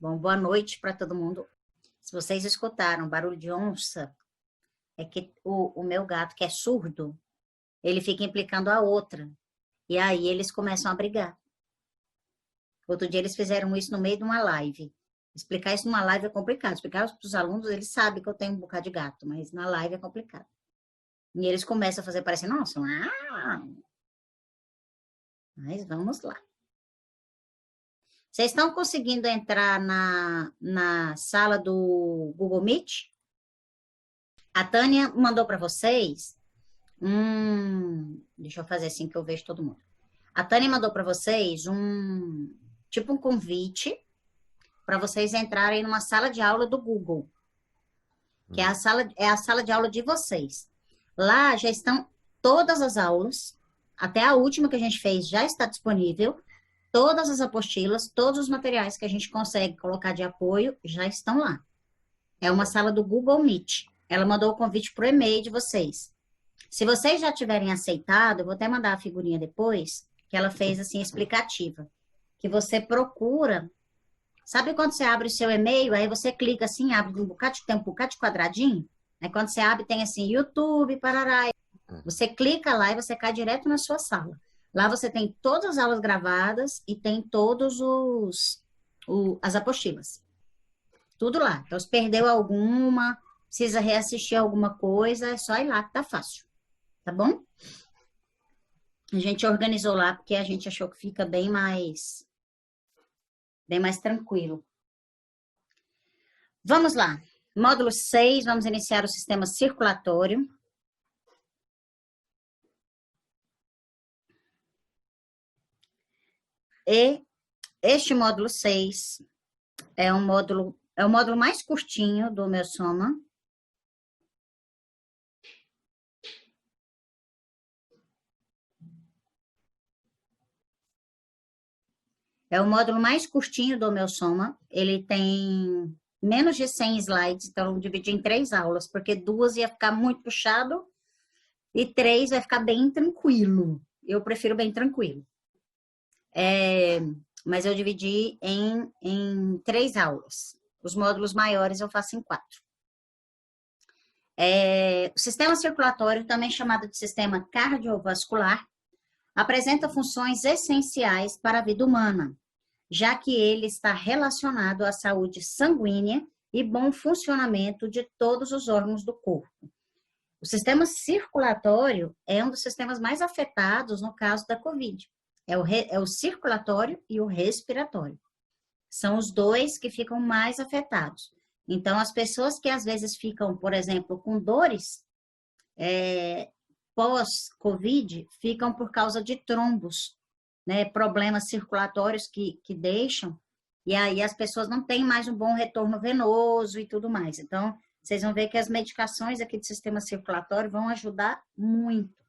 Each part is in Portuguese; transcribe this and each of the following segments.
Bom, boa noite para todo mundo. Se vocês escutaram barulho de onça, é que o meu gato, que é surdo, ele fica implicando a outra. E aí eles começam a brigar. Outro dia eles fizeram isso no meio de uma live. Explicar isso numa live é complicado. Explicar para os alunos, eles sabem que eu tenho um bocado de gato, mas na live é complicado. E eles começam a fazer parecer, nossa, mas vamos lá. Vocês estão conseguindo entrar na sala do Google Meet? A Tânia mandou para vocês deixa eu fazer assim que eu vejo todo mundo. A Tânia mandou para vocês tipo um convite para vocês entrarem numa sala de aula do Google, que é a sala de aula de vocês. Lá já estão todas as aulas, até a última que a gente fez já está disponível. Todas as apostilas, todos os materiais que a gente consegue colocar de apoio já estão lá. É uma sala do Google Meet. Ela mandou o convite para o e-mail de vocês. Se vocês já tiverem aceitado, eu vou até mandar a figurinha depois, que ela fez assim, explicativa. Que você procura. Sabe quando você abre o seu e-mail, aí você clica assim, abre tem um bocado de quadradinho? Aí quando você abre, tem assim, YouTube, parará. Você clica lá e você cai direto na sua sala. Lá você tem todas as aulas gravadas e tem todos as apostilas. Tudo lá. Então, se perdeu alguma, precisa reassistir alguma coisa, é só ir lá que tá fácil. Tá bom? A gente organizou lá porque a gente achou que fica bem mais tranquilo. Vamos lá. Módulo 6, vamos iniciar o sistema circulatório. E este módulo 6 é o módulo mais curtinho do meu Soma. É o módulo mais curtinho do meu Soma. Ele tem menos de 100 slides, então eu dividi em 3 aulas, porque 2 ia ficar muito puxado e 3 vai ficar bem tranquilo. Eu prefiro bem tranquilo. Mas eu dividi em 3 aulas. Os módulos maiores eu faço em 4. O sistema circulatório, também chamado de sistema cardiovascular, apresenta funções essenciais para a vida humana, já que ele está relacionado à saúde sanguínea e bom funcionamento de todos os órgãos do corpo. O sistema circulatório é um dos sistemas mais afetados no caso da COVID. É o circulatório e o respiratório. São os dois que ficam mais afetados. Então, as pessoas que às vezes ficam, por exemplo, com dores pós-COVID, ficam por causa de trombos, né? Problemas circulatórios que deixam, e aí as pessoas não têm mais um bom retorno venoso e tudo mais. Então, vocês vão ver que as medicações aqui do sistema circulatório vão ajudar muito.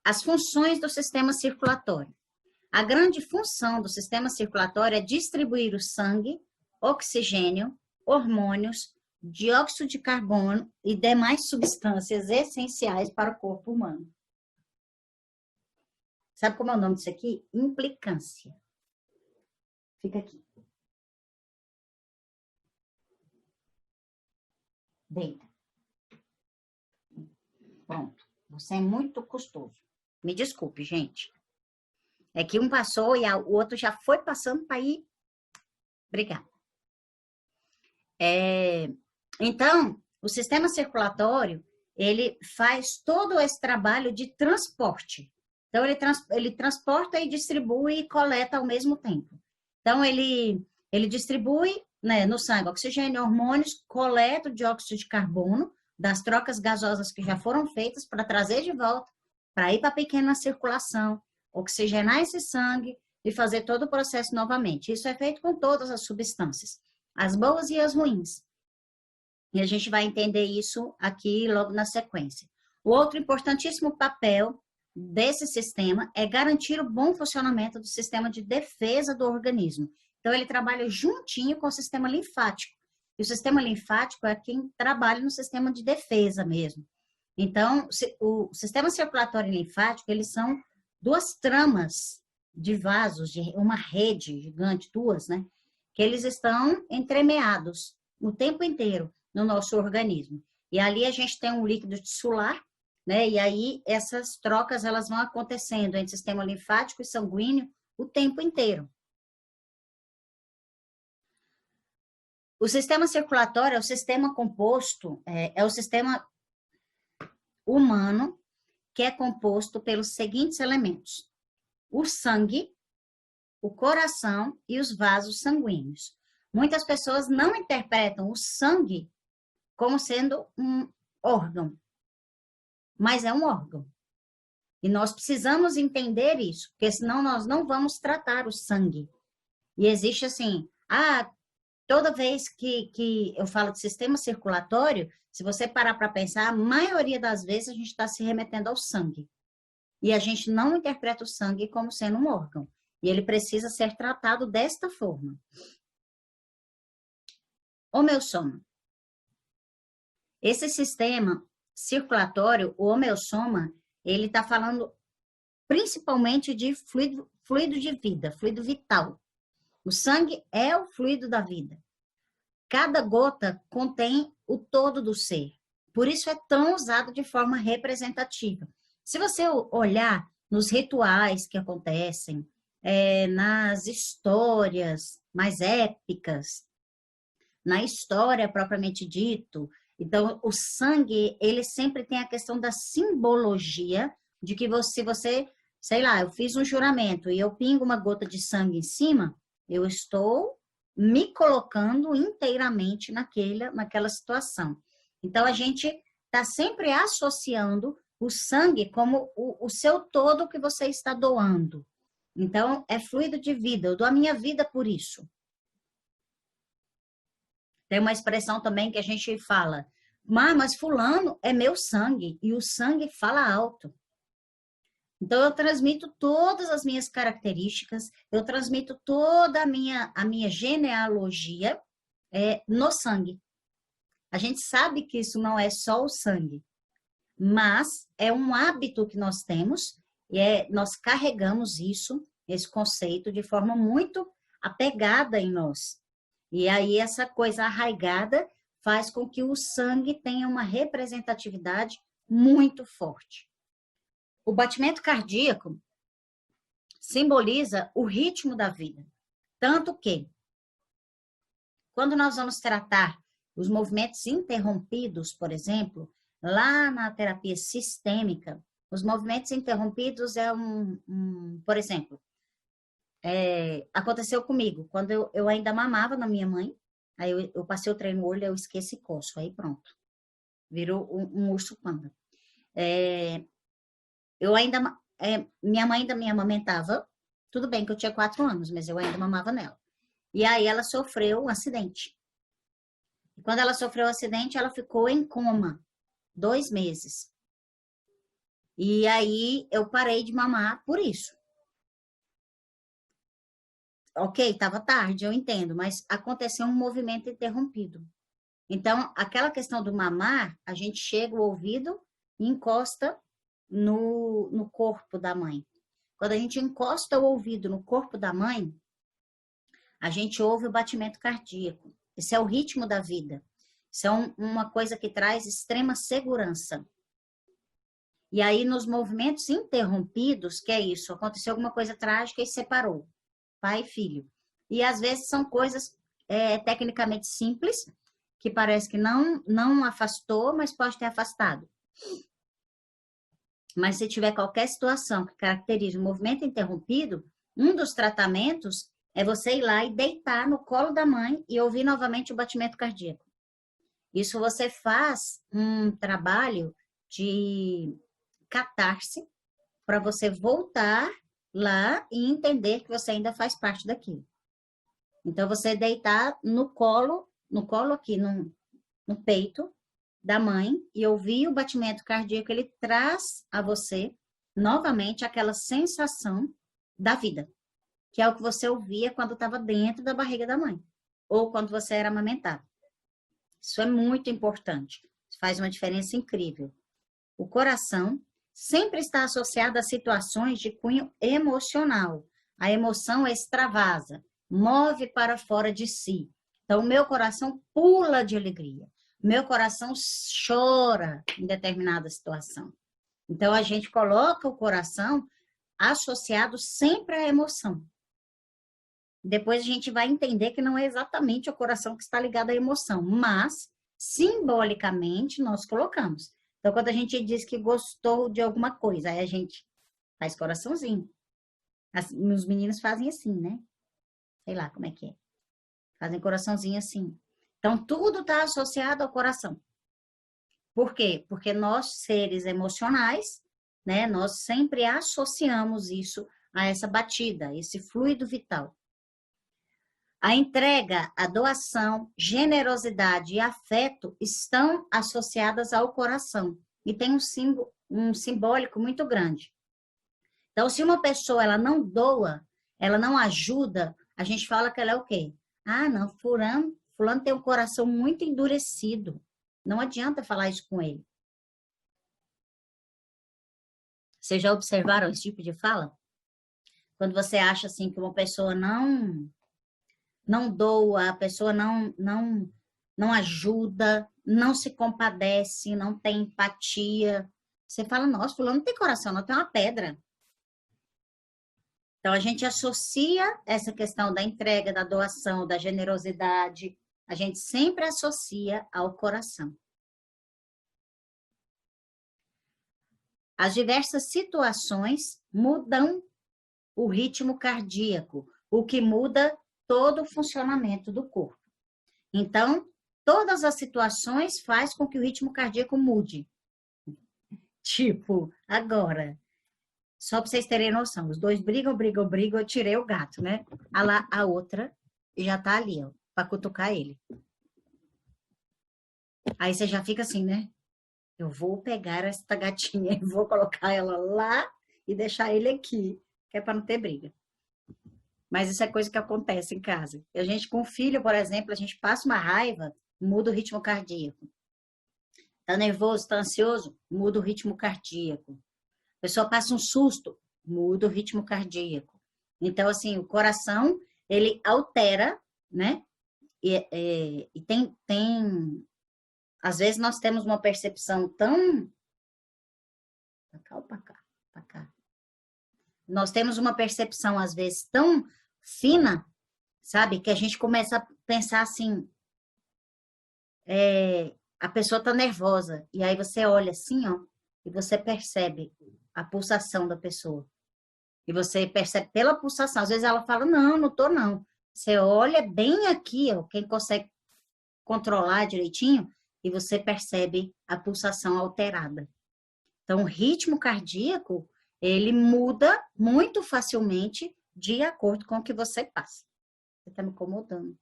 As funções do sistema circulatório. A grande função do sistema circulatório é distribuir o sangue, oxigênio, hormônios, dióxido de carbono e demais substâncias essenciais para o corpo humano. Sabe como é o nome disso aqui? Implicância. Fica aqui. Deita. Pronto. Você é muito custoso. Me desculpe, gente. É que um passou e o outro já foi passando para ir. Obrigada. Então, o sistema circulatório, ele faz todo esse trabalho de transporte. Então, ele transporta e distribui e coleta ao mesmo tempo. Então, ele distribui, né, no sangue oxigênio, hormônios, coleta o dióxido de carbono das trocas gasosas que já foram feitas para trazer de volta, para ir para a pequena circulação, oxigenar esse sangue e fazer todo o processo novamente. Isso é feito com todas as substâncias, as boas e as ruins. E a gente vai entender isso aqui logo na sequência. O outro importantíssimo papel desse sistema é garantir o bom funcionamento do sistema de defesa do organismo. Então, ele trabalha juntinho com o sistema linfático. E o sistema linfático é quem trabalha no sistema de defesa mesmo. Então, o sistema circulatório e linfático, eles são 2 tramas de vasos, de uma rede gigante, duas, né? Que eles estão entremeados o tempo inteiro no nosso organismo. E ali a gente tem um líquido tissular, né? E aí essas trocas elas vão acontecendo entre sistema linfático e sanguíneo o tempo inteiro. O sistema circulatório é o sistema composto, é o sistema humano que é composto pelos seguintes elementos: o sangue, o coração e os vasos sanguíneos. Muitas pessoas não interpretam o sangue como sendo um órgão, mas é um órgão. E nós precisamos entender isso, porque senão nós não vamos tratar o sangue. E existe assim, toda vez que eu falo de sistema circulatório, se você parar para pensar, a maioria das vezes a gente está se remetendo ao sangue. E a gente não interpreta o sangue como sendo um órgão. E ele precisa ser tratado desta forma. Homeossoma. Esse sistema circulatório, o homeossoma, ele está falando principalmente de fluido de vida, fluido vital. O sangue é o fluido da vida. Cada gota contém o todo do ser. Por isso é tão usado de forma representativa. Se você olhar nos rituais que acontecem, nas histórias mais épicas, na história propriamente dito, então o sangue, ele sempre tem a questão da simbologia de que você, sei lá, eu fiz um juramento e eu pingo uma gota de sangue em cima, eu estou me colocando inteiramente naquela situação. Então, a gente está sempre associando o sangue como o seu todo que você está doando. Então, é fluido de vida, eu dou a minha vida por isso. Tem uma expressão também que a gente fala, mas fulano é meu sangue, e o sangue fala alto. Então, eu transmito todas as minhas características, eu transmito toda a minha genealogia no sangue. A gente sabe que isso não é só o sangue, mas é um hábito que nós temos, e nós carregamos esse conceito, de forma muito apegada em nós. E aí, essa coisa arraigada faz com que o sangue tenha uma representatividade muito forte. O batimento cardíaco simboliza o ritmo da vida. Tanto que, quando nós vamos tratar os movimentos interrompidos, por exemplo, lá na terapia sistêmica, os movimentos interrompidos por exemplo, aconteceu comigo, quando eu ainda mamava na minha mãe, aí eu passei o trem no olho, eu esqueci coço, aí pronto, virou um urso panda. Minha mãe ainda me amamentava, tudo bem que eu tinha 4 anos, mas eu ainda mamava nela. E aí ela sofreu um acidente. E quando ela sofreu o acidente, ela ficou em coma 2 meses. E aí eu parei de mamar por isso. Ok, estava tarde, eu entendo, mas aconteceu um movimento interrompido. Então, aquela questão do mamar, a gente chega o ouvido e encosta no corpo da mãe. Quando a gente encosta o ouvido no corpo da mãe, a gente ouve o batimento cardíaco. Esse é o ritmo da vida. Isso é uma coisa que traz extrema segurança. E aí, nos movimentos interrompidos, que é isso, aconteceu alguma coisa trágica e separou pai e filho. E às vezes são coisas tecnicamente simples, que parece que não afastou, mas pode ter afastado. Mas se tiver qualquer situação que caracterize o movimento interrompido, um dos tratamentos é você ir lá e deitar no colo da mãe e ouvir novamente o batimento cardíaco. Isso você faz um trabalho de catarse para você voltar lá e entender que você ainda faz parte daquilo. Então, você deitar no colo aqui, no peito da mãe e ouvir o batimento cardíaco, ele traz a você novamente aquela sensação da vida, que é o que você ouvia quando estava dentro da barriga da mãe, ou quando você era amamentado. Isso é muito importante, isso faz uma diferença incrível. O coração sempre está associado a situações de cunho emocional, a emoção extravasa, move para fora de si. Então, o meu coração pula de alegria. Meu coração chora em determinada situação. Então, a gente coloca o coração associado sempre à emoção. Depois a gente vai entender que não é exatamente o coração que está ligado à emoção, mas simbolicamente nós colocamos. Então, quando a gente diz que gostou de alguma coisa, aí a gente faz coraçãozinho. Os meninos fazem assim, né? Sei lá como é que é. Fazem coraçãozinho assim. Então, tudo está associado ao coração. Por quê? Porque nós, seres emocionais, né, nós sempre associamos isso a essa batida, esse fluido vital. A entrega, a doação, generosidade e afeto estão associadas ao coração e tem um simbólico muito grande. Então, se uma pessoa ela não doa, ela não ajuda, a gente fala que ela é o quê? Ah, não, fulano tem um coração muito endurecido. Não adianta falar isso com ele. Vocês já observaram esse tipo de fala? Quando você acha assim que uma pessoa não doa, a pessoa não ajuda, não se compadece, não tem empatia. Você fala, nossa, fulano não tem coração, não tem uma pedra. Então, a gente associa essa questão da entrega, da doação, da generosidade, a gente sempre associa ao coração. As diversas situações mudam o ritmo cardíaco, o que muda todo o funcionamento do corpo. Então, todas as situações faz com que o ritmo cardíaco mude. Tipo, agora, só para vocês terem noção, os dois brigam, eu tirei o gato, né? A outra já tá ali, ó, para cutucar ele. Aí você já fica assim, né? Eu vou pegar essa gatinha e vou colocar ela lá e deixar ele aqui, que é para não ter briga. Mas isso é coisa que acontece em casa. A gente com o filho, por exemplo, a gente passa uma raiva, muda o ritmo cardíaco. Tá nervoso, tá ansioso, muda o ritmo cardíaco. A pessoa passa um susto, muda o ritmo cardíaco. Então, assim, o coração, ele altera, né? E tem... Às vezes nós temos uma percepção tão... Pra cá ou pra cá? Pra cá. Nós temos uma percepção, às vezes, tão fina, sabe? Que a gente começa a pensar assim, a pessoa tá nervosa. E aí você olha assim, ó, e você percebe a pulsação da pessoa. E você percebe pela pulsação. Às vezes ela fala, não tô não. Você olha bem aqui, ó, quem consegue controlar direitinho, e você percebe a pulsação alterada. Então, o ritmo cardíaco, ele muda muito facilmente de acordo com o que você passa. Você está me incomodando.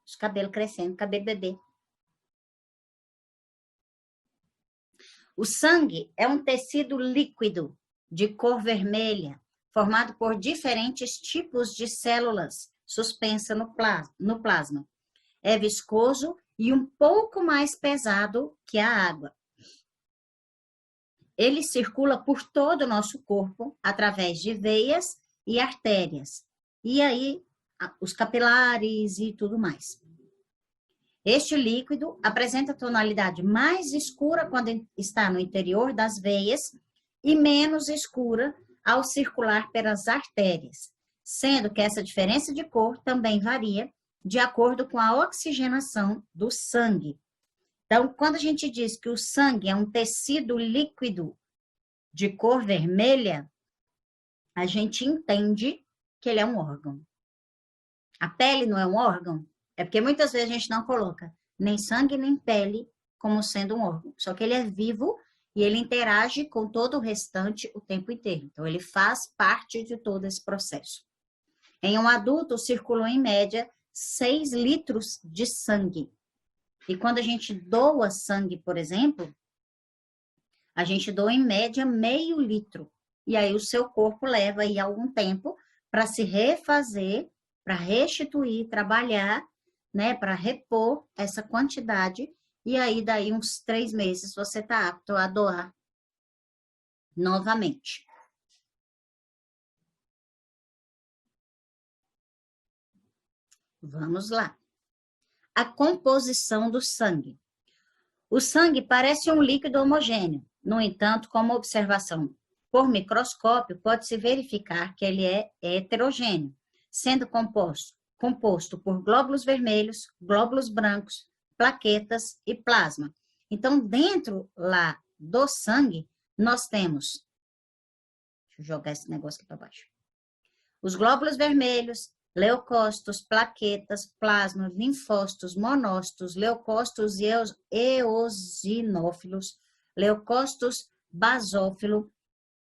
Os cabelos crescendo, cabelo bebê. O sangue é um tecido líquido de cor vermelha, formado por diferentes tipos de células suspensas no plasma. É viscoso e um pouco mais pesado que a água. Ele circula por todo o nosso corpo, através de veias e artérias. E aí, os capilares e tudo mais. Este líquido apresenta tonalidade mais escura quando está no interior das veias e menos escura ao circular pelas artérias, sendo que essa diferença de cor também varia de acordo com a oxigenação do sangue. Então, quando a gente diz que o sangue é um tecido líquido de cor vermelha, a gente entende que ele é um órgão. A pele não é um órgão? É porque muitas vezes a gente não coloca nem sangue nem pele como sendo um órgão. Só que ele é vivo e ele interage com todo o restante o tempo inteiro. Então, ele faz parte de todo esse processo. Em um adulto, circulam em média 6 litros de sangue. E quando a gente doa sangue, por exemplo, a gente doa em média meio litro. E aí o seu corpo leva aí algum tempo para se refazer, para restituir, trabalhar, né, para repor essa quantidade. E aí daí uns 3 meses você está apto a doar novamente. Vamos lá. A composição do sangue. O sangue parece um líquido homogêneo. No entanto, como observação por microscópio, pode-se verificar que ele é heterogêneo, sendo composto por glóbulos vermelhos, glóbulos brancos, plaquetas e plasma. Então, dentro lá do sangue, nós temos... Deixa eu jogar esse negócio aqui para baixo. Os glóbulos vermelhos, leucócitos, plaquetas, plasma, linfócitos, monócitos, leucócitos eosinófilos, leucócitos basófilos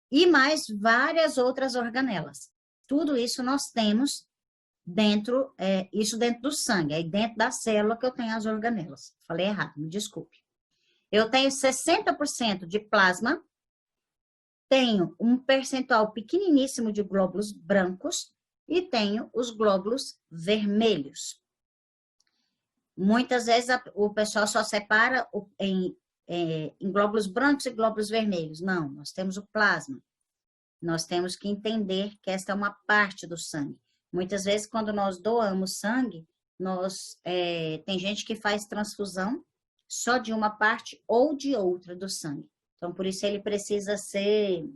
e mais várias outras organelas. Tudo isso nós temos dentro, isso dentro do sangue, aí dentro da célula que eu tenho as organelas. Falei errado, me desculpe. Eu tenho 60% de plasma, tenho um percentual pequeniníssimo de glóbulos brancos e tenho os glóbulos vermelhos. Muitas vezes o pessoal só separa em glóbulos brancos e glóbulos vermelhos. Não, nós temos o plasma. Nós temos que entender que esta é uma parte do sangue. Muitas vezes, quando nós doamos sangue, tem gente que faz transfusão só de uma parte ou de outra do sangue. Então, por isso ele precisa ser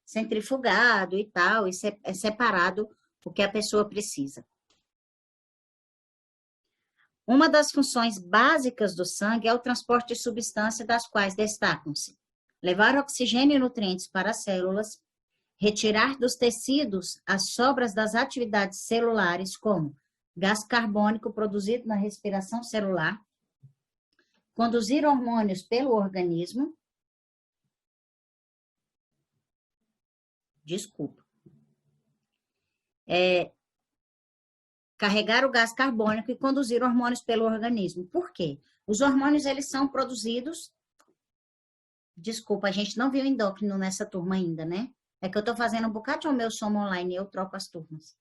centrifugado e tal, e é separado o que a pessoa precisa. Uma das funções básicas do sangue é o transporte de substâncias, das quais destacam-se levar oxigênio e nutrientes para as células, retirar dos tecidos as sobras das atividades celulares, como gás carbônico produzido na respiração celular, conduzir hormônios pelo organismo, carregar o gás carbônico e conduzir hormônios pelo organismo. Por quê? Os hormônios, eles são produzidos... Desculpa, a gente não viu endócrino nessa turma ainda, né? É que eu tô fazendo um bocado de homeossoma online e eu troco as turmas.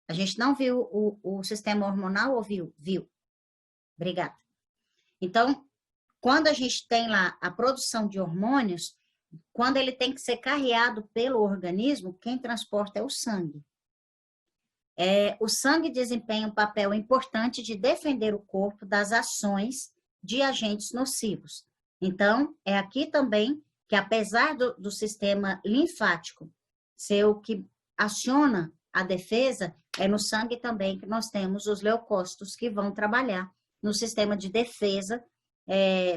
A gente não viu o sistema hormonal ou viu? Viu. Obrigada. Então, quando a gente tem lá a produção de hormônios, quando ele tem que ser carreado pelo organismo, quem transporta é o sangue. O sangue desempenha um papel importante de defender o corpo das ações de agentes nocivos. Então, é aqui também que, apesar do sistema linfático ser o que aciona a defesa, é no sangue também que nós temos os leucócitos que vão trabalhar no sistema de defesa,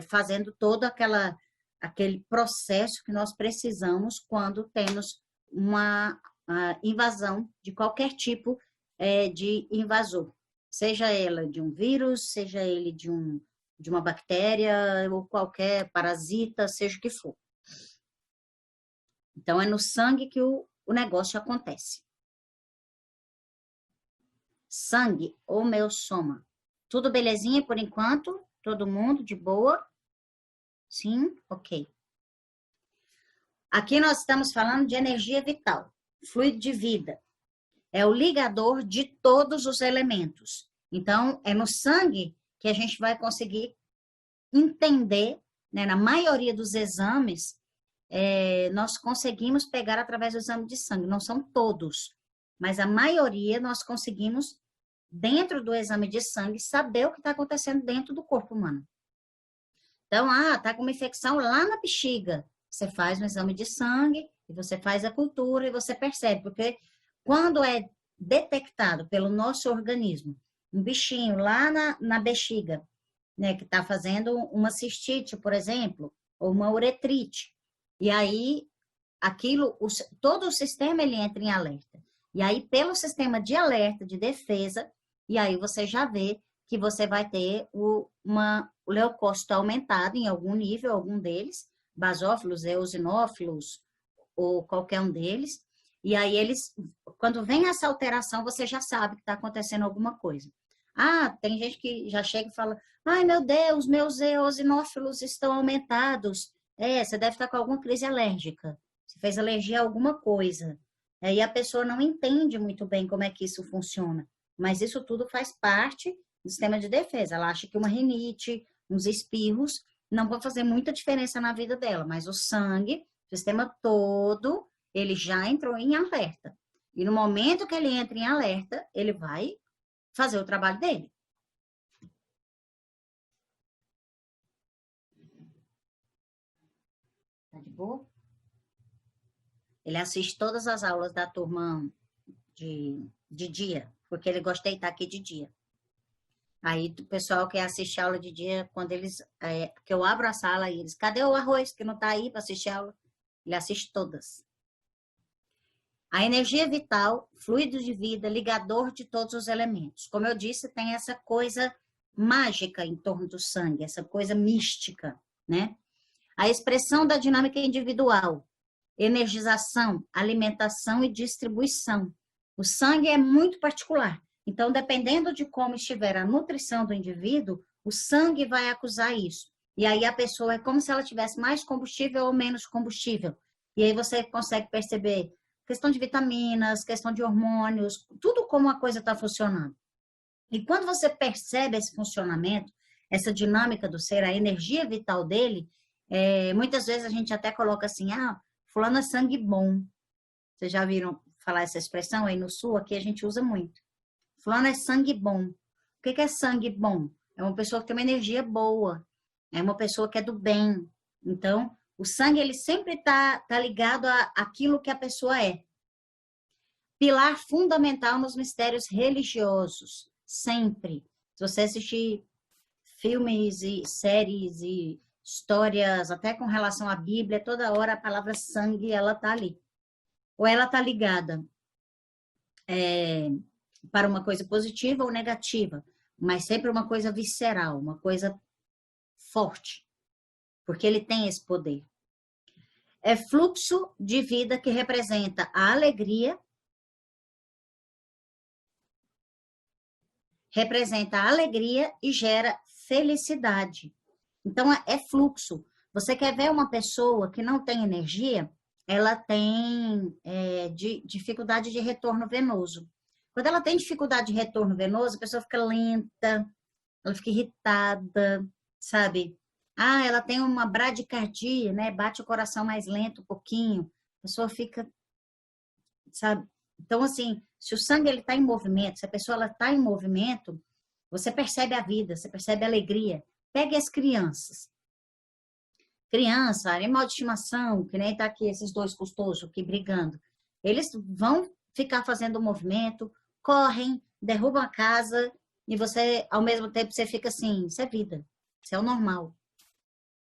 fazendo todo aquele processo que nós precisamos quando temos uma invasão de qualquer tipo de invasor, seja ela de um vírus, seja ele de uma bactéria ou qualquer parasita, seja o que for. Então, é no sangue que o negócio acontece. Sangue, homeossoma. Tudo belezinha por enquanto? Todo mundo de boa? Sim? Ok. Aqui nós estamos falando de energia vital, fluido de vida. É o ligador de todos os elementos. Então, é no sangue que a gente vai conseguir entender, né, na maioria dos exames, nós conseguimos pegar através do exame de sangue. Não são todos, mas a maioria nós conseguimos, dentro do exame de sangue, saber o que está acontecendo dentro do corpo humano. Então, tá com uma infecção lá na bexiga. Você faz um exame de sangue, e você faz a cultura, e você percebe, porque quando é detectado pelo nosso organismo um bichinho lá na bexiga, né, que está fazendo uma cistite, por exemplo, ou uma uretrite, e aí todo o sistema ele entra em alerta. E aí, pelo sistema de alerta, de defesa, e aí você já vê que você vai ter o leucócito aumentado em algum nível, algum deles, basófilos, eosinófilos, ou qualquer um deles. E aí quando vem essa alteração, você já sabe que está acontecendo alguma coisa. Tem gente que já chega e fala, ai meu Deus, meus eosinófilos estão aumentados. Você deve estar com alguma crise alérgica. Você fez alergia a alguma coisa. E a pessoa não entende muito bem como é que isso funciona. Mas isso tudo faz parte do sistema de defesa. Ela acha que uma rinite, uns espirros, não vão fazer muita diferença na vida dela. Mas o sangue, o sistema todo, ele já entrou em alerta. E no momento que ele entra em alerta, ele vai fazer o trabalho dele. Tá de boa? Ele assiste todas as aulas da turma de dia, porque ele gosta de estar aqui de dia. Aí o pessoal quer assistir aula de dia, quando eles. Porque eu abro a sala e eles, cadê o arroz que não está aí para assistir a aula? Ele assiste todas. A energia vital, fluido de vida, ligador de todos os elementos. Como eu disse, tem essa coisa mágica em torno do sangue, essa coisa mística, né? A expressão da dinâmica individual, energização, alimentação e distribuição. O sangue é muito particular. Então, dependendo de como estiver a nutrição do indivíduo, o sangue vai acusar isso. E aí a pessoa é como se ela tivesse mais combustível ou menos combustível. E aí você consegue perceber questão de vitaminas, questão de hormônios, tudo como a coisa está funcionando. E quando você percebe esse funcionamento, essa dinâmica do ser, a energia vital dele, muitas vezes a gente até coloca assim, fulano é sangue bom. Vocês já viram falar essa expressão aí no sul? Aqui a gente usa muito. Fulano é sangue bom. O que é sangue bom? É uma pessoa que tem uma energia boa. É uma pessoa que é do bem. Então, o sangue, ele sempre tá ligado àquilo que a pessoa é. Pilar fundamental nos mistérios religiosos. Sempre. Se você assistir filmes e séries e histórias, até com relação à Bíblia, toda hora a palavra sangue, ela tá ali. Ou ela tá ligada para uma coisa positiva ou negativa, mas sempre uma coisa visceral, uma coisa forte, porque ele tem esse poder. É fluxo de vida que representa a alegria, e gera felicidade. Então, é fluxo. Você quer ver uma pessoa que não tem energia, ela tem dificuldade de retorno venoso. Quando ela tem dificuldade de retorno venoso, a pessoa fica lenta, ela fica irritada, sabe? Ela tem uma bradicardia, né? Bate o coração mais lento um pouquinho, a pessoa fica, sabe? Então, assim, se o sangue ele está em movimento, se a pessoa está em movimento, você percebe a vida, você percebe a alegria. Pegue as crianças. Criança, animal de estimação, que nem tá aqui esses dois custosos aqui brigando. Eles vão ficar fazendo movimento, correm, derrubam a casa e você, ao mesmo tempo, você fica assim, isso é vida, isso é o normal.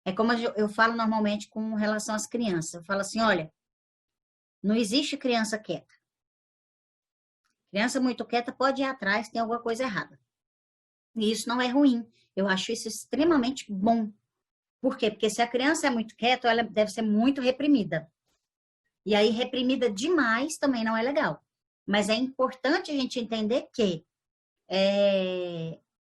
É como eu falo normalmente com relação às crianças. Eu falo assim, olha, não existe criança quieta. Criança muito quieta pode ir atrás, tem alguma coisa errada. E isso não é ruim. Eu acho isso extremamente bom. Por quê? Porque se a criança é muito quieta, ela deve ser muito reprimida. E aí, reprimida demais também não é legal. Mas é importante a gente entender que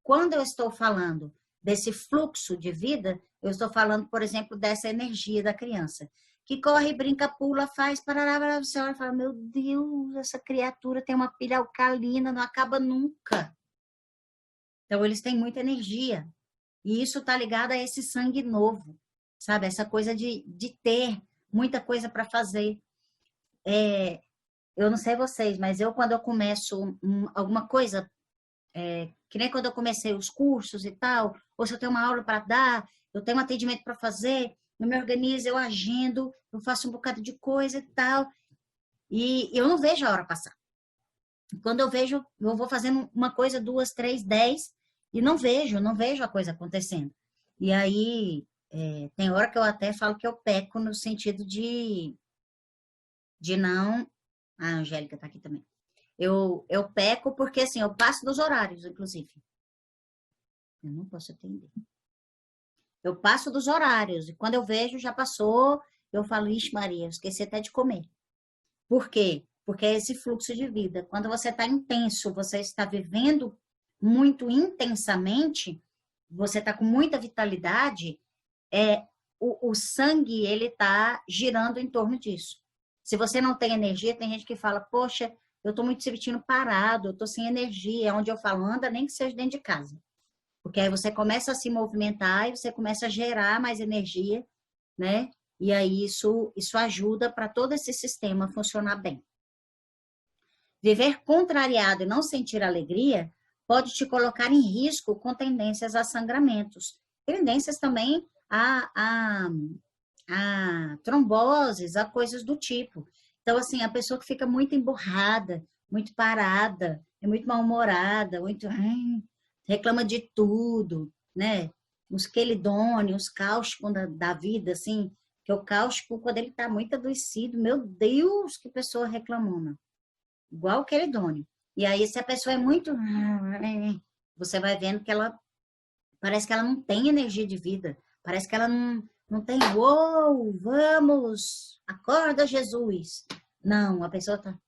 quando eu estou falando desse fluxo de vida, eu estou falando, por exemplo, dessa energia da criança. Que corre, brinca, pula, faz, parará, você olha e fala, meu Deus, essa criatura tem uma pilha alcalina, não acaba nunca. Então, eles têm muita energia. E isso está ligado a esse sangue novo, sabe? Essa coisa de ter muita coisa para fazer. Eu não sei vocês, mas quando eu começo alguma coisa, que nem quando eu comecei os cursos e tal, ou se eu tenho uma aula para dar, eu tenho um atendimento para fazer, eu me organizo, eu agendo, eu faço um bocado de coisa e tal, e eu não vejo a hora passar. Quando eu vejo, eu vou fazendo uma coisa, 2, 3, 10, e não vejo a coisa acontecendo. E aí, tem hora que eu até falo que eu peco no sentido de não... A Angélica está aqui também. Eu peco porque, assim, eu passo dos horários, inclusive. Eu não posso atender. Eu passo dos horários, e quando eu vejo, já passou, eu falo, ixi, Maria, eu esqueci até de comer. Por quê? Porque é esse fluxo de vida. Quando você está intenso, você está vivendo muito intensamente, você está com muita vitalidade, o sangue, ele está girando em torno disso. Se você não tem energia, tem gente que fala, poxa, eu estou muito se sentindo parado, eu estou sem energia. É onde eu falo, anda, nem que seja dentro de casa. Porque aí você começa a se movimentar e você começa a gerar mais energia, né? E aí isso ajuda para todo esse sistema funcionar bem. Viver contrariado e não sentir alegria pode te colocar em risco com tendências a sangramentos, tendências também a tromboses, a coisas do tipo. Então, assim, a pessoa que fica muito emburrada, muito parada, é muito mal-humorada, muito reclama de tudo, né? Os quelidônios, os cáusticos da vida, assim, que o cáustico, quando ele está muito adoecido, meu Deus, que pessoa reclamona. Igual o quelidônio. E aí, se a pessoa é muito... Você vai vendo que ela... Parece que ela não tem energia de vida. Parece que ela não tem... Uou, vamos! Acorda, Jesus! Não, a pessoa tá...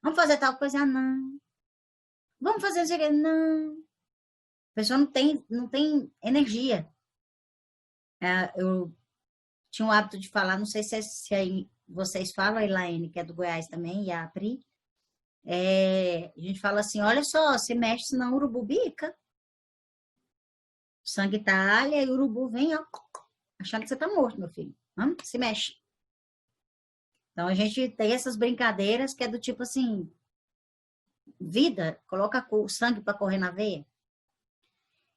Vamos fazer tal coisa? Ah, não. Vamos fazer isso aqui? Não. A pessoa não tem energia. Eu tinha o hábito de falar, não sei se aí vocês falam, a Elaine, que é do Goiás também, e a Pri, a gente fala assim, olha só, se mexe, senão o urubu bica. O sangue tá alha e o urubu vem, ó, achando que você tá morto, meu filho. Se mexe. Então, a gente tem essas brincadeiras que é do tipo assim, vida, coloca o sangue para correr na veia.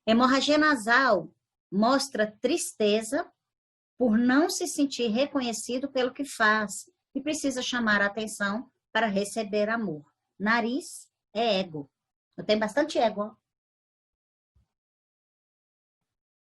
Hemorragia nasal mostra tristeza por não se sentir reconhecido pelo que faz e precisa chamar a atenção para receber amor. Nariz é ego. Eu tenho bastante ego.